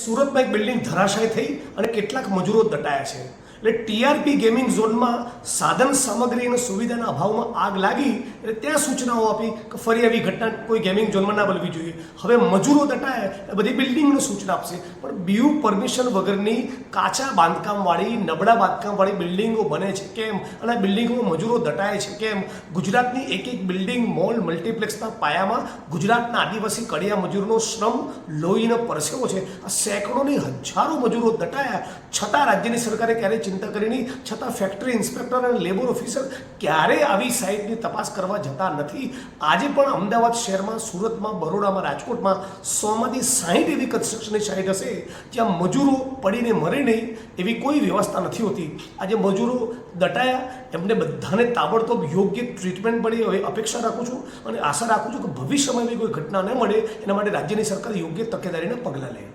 સુરતમાં એક બિલ્ડિંગ ધરાશાયી થઈ અને કેટલાક મજૂરો દટાયા છે. એટલે ટીઆરપી ગેમિંગ ઝોનમાં સાધન સામગ્રી અને સુવિધાના અભાવમાં આગ લાગી એટલે ત્યાં સૂચનાઓ આપી કે ફરી આવી ઘટના કોઈ ગેમિંગ ઝોનમાં ના બનવી જોઈએ. હવે મજૂરો દટાયા એટલે બધી બિલ્ડિંગને સૂચના આપશે, પણ બીયુ પરમિશન વગરની કાચા બાંધકામવાળી નબળા બાંધકામવાળી બિલ્ડિંગો બને છે કેમ, અને આ બિલ્ડિંગોમાં મજૂરો દટાય છે કેમ? ગુજરાતની એક એક બિલ્ડિંગ, મોલ, મલ્ટીપ્લેક્સના પાયામાં ગુજરાતના આદિવાસી કડિયા મજૂરોનો શ્રમ, લોહીનો પરસેવો છે. આ સેંકડોની હજારો મજૂરો દટાયા છતાં રાજ્યની સરકારે ક્યારેય ચિંતા કરી નહીં. છતાં ફેક્ટરી ઇન્સ્પેક્ટર અને લેબર ઓફિસર ક્યારેય આવી સાઇટની તપાસ કરવા જતા નથી. આજે પણ અમદાવાદ શહેરમાં, સુરતમાં, બરોડામાં, રાજકોટમાં 100માંથી 60 એવી કન્સ્ટ્રક્શનની સાઇટ હશે જ્યાં મજૂરો પડીને મરે નહીં એવી કોઈ વ્યવસ્થા નથી હોતી. આજે મજૂરો દટાયા, એમને બધાને તાબડતોબ યોગ્ય ટ્રીટમેન્ટ મળી હવે અપેક્ષા રાખું છું અને આશા રાખું છું કે ભવિષ્યમાં એવી કોઈ ઘટના ન મળે એના માટે રાજ્યની સરકાર યોગ્ય તકેદારીના પગલાં લે.